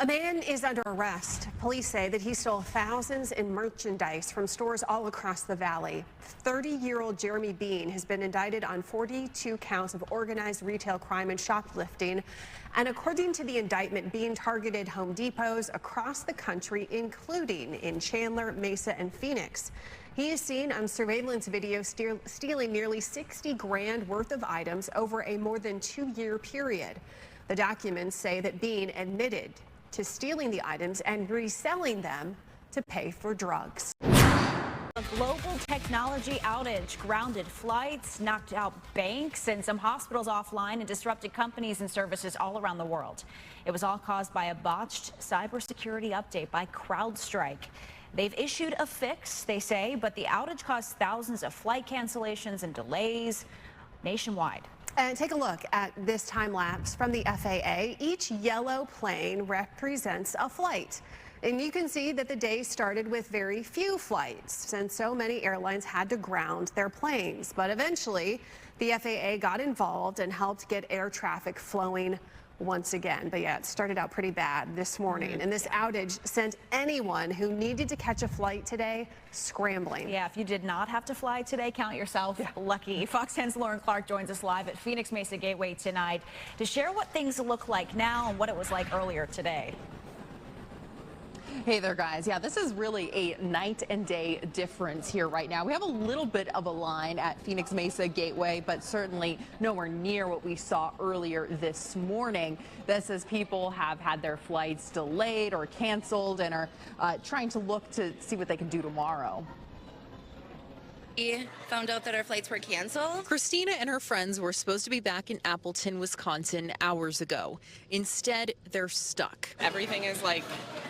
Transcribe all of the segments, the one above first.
A man is under arrest. Police say that he stole thousands in merchandise from stores all across the valley. 30-year-old Jeremy Bean has been indicted on 42 counts of organized retail crime and shoplifting. And according to the indictment, Bean targeted Home Depots across the country, including in Chandler, Mesa, and Phoenix. He is seen on surveillance video stealing nearly 60 grand worth of items over a more than 2-year period. The documents say that Bean admitted to stealing the items and reselling them to pay for drugs. A global technology outage grounded flights, knocked out banks and some hospitals offline, and disrupted companies and services all around the world. It was all caused by a botched cybersecurity update by CrowdStrike. They've issued a fix, they say, but the outage caused thousands of flight cancellations and delays nationwide. And take a look at this time lapse from the FAA. Each yellow plane represents a flight. And you can see that the day started with very few flights, since so many airlines had to ground their planes. But eventually, the FAA got involved and helped get air traffic flowing once again. But yeah, it started out pretty bad this morning. And this outage sent anyone who needed to catch a flight today scrambling. Yeah, if you did not have to fly today, count yourself lucky. Fox 10's Lauren Clark joins us live at Phoenix Mesa Gateway tonight to share what things look like now and what it was like earlier today. Hey there, guys. Yeah, this is really a night and day difference here right now. We have a little bit of a line at Phoenix Mesa Gateway, but certainly nowhere near what we saw earlier this morning. This as people have had their flights delayed or canceled and are trying to look to see what they can do tomorrow. We found out that our flights were canceled. Christina and her friends were supposed to be back in Appleton, Wisconsin hours ago. Instead, they're stuck. Everything is like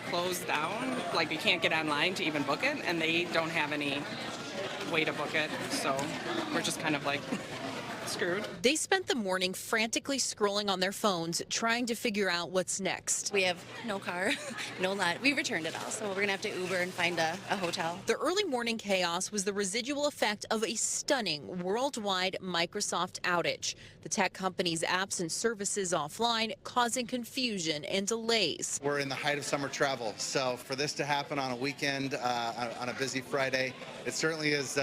closed down. Like you can't get online to even book it, and they don't have any way to book it. So we're just kind of like screwed. They spent the morning frantically scrolling on their phones, trying to figure out what's next. We have no car, no lot. We returned it all, so we're gonna have to Uber and find a hotel. The early morning chaos was the residual effect of a stunning worldwide Microsoft outage. The tech company's apps and services offline, causing confusion and delays. We're in the height of summer travel, so for this to happen on a weekend, on a busy Friday, it certainly is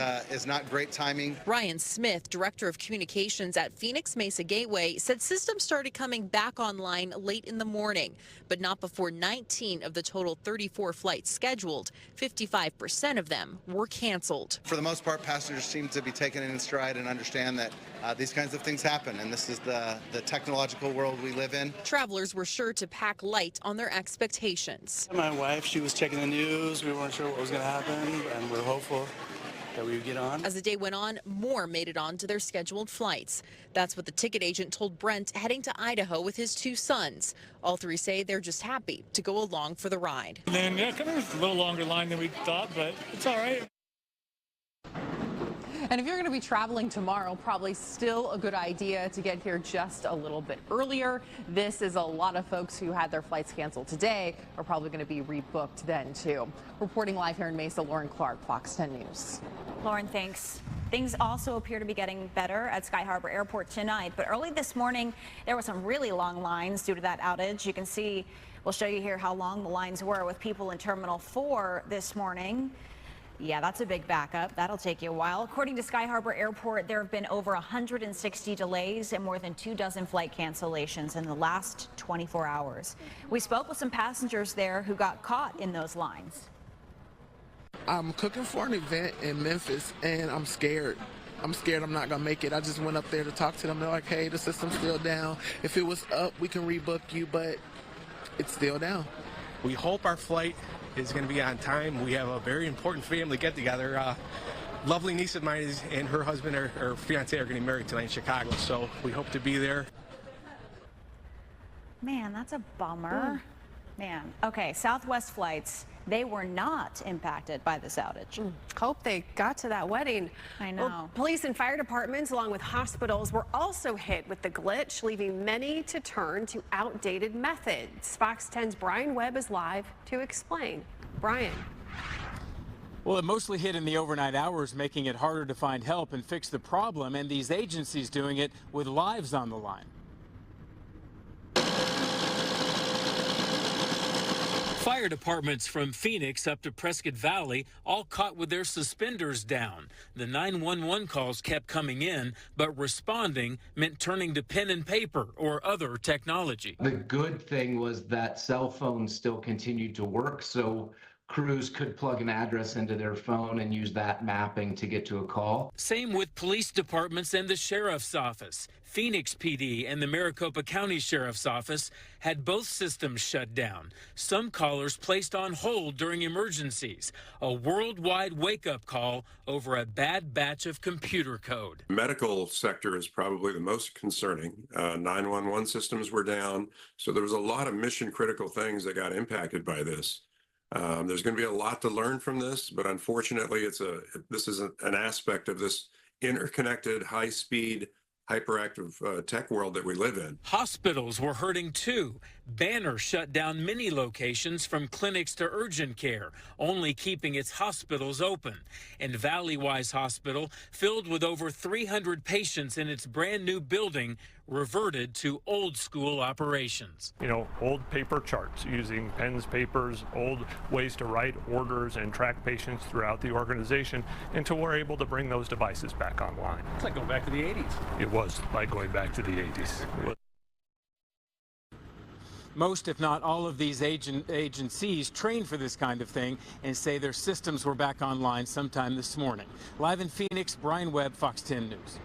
not great timing. Ryan Smith, director of communications at Phoenix Mesa Gateway, said systems started coming back online late in the morning, but not before 19 of the total 34 flights scheduled. 55% of them were canceled. For the most part, passengers seem to be taking it in stride and understand that these kinds of things happen, and this is the technological world we live in. Travelers were sure to pack light on their expectations. My wife, she was checking the news. We weren't sure what was going to happen, and we're hopeful that we would get on. As the day went on, more made it on to their scheduled flights. That's what the ticket agent told Brent heading to Idaho with his 2 sons. All 3 say they're just happy to go along for the ride. And then, yeah, kind of a little longer line than we thought, but it's all right. And if you're going to be traveling tomorrow, probably still a good idea to get here just a little bit earlier. This is a lot of folks who had their flights canceled today are probably going to be rebooked then, too. Reporting live here in Mesa, Lauren Clark, Fox 10 News. Lauren, thanks. Things also appear to be getting better at Sky Harbor Airport tonight, but early this morning, there were some really long lines due to that outage. You can see, we'll show you here how long the lines were with people in Terminal 4 this morning. Yeah, that's a big backup. That'll take you a while. According to Sky Harbor Airport, there have been over 160 delays and more than 24 flight cancellations in the last 24 hours. We spoke with some passengers there who got caught in those lines. I'm cooking for an event in Memphis, and I'm scared. I'm scared I'm not going to make it. I just went up there to talk to them. They're like, hey, the system's still down. If it was up, we can rebook you, but it's still down. We hope our flight is going to be on time. We have a very important family get-together. Lovely niece of mine and her husband or fiance are getting married tonight in Chicago, so we hope to be there. Man, that's a bummer. Man. Okay, Southwest flights, they were not impacted by this outage. Hope they got to that wedding. I know. Well, police and fire departments, along with hospitals, were also hit with the glitch, leaving many to turn to outdated methods. Fox 10's Brian Webb is live to explain. Brian. Well, it mostly hit in the overnight hours, making it harder to find help and fix the problem, and these agencies doing it with lives on the line. Fire departments from Phoenix up to Prescott Valley all caught with their suspenders down. The 911 calls kept coming in, but responding meant turning to pen and paper or other technology. The good thing was that cell phones still continued to work, so crews could plug an address into their phone and use that mapping to get to a call. Same with police departments and the sheriff's office. Phoenix PD and the Maricopa County Sheriff's Office had both systems shut down. Some callers placed on hold during emergencies. A worldwide wake-up call over a bad batch of computer code. The medical sector is probably the most concerning. 911 systems were down, so there was a lot of mission-critical things that got impacted by this. There's going to be a lot to learn from this, but unfortunately, this is an aspect of this interconnected, high-speed, hyperactive tech world that we live in. Hospitals were hurting too. Banner shut down many locations from clinics to urgent care, only keeping its hospitals open. And Valleywise Hospital, filled with over 300 patients in its brand new building, reverted to old school operations. You know, old paper charts using pens, papers, old ways to write orders and track patients throughout the organization until we're able to bring those devices back online. It's like going back to the 80s. It was like going back to the 80s. Most, if not all, of these agencies train for this kind of thing and say their systems were back online sometime this morning. Live in Phoenix, Brian Webb, Fox 10 News.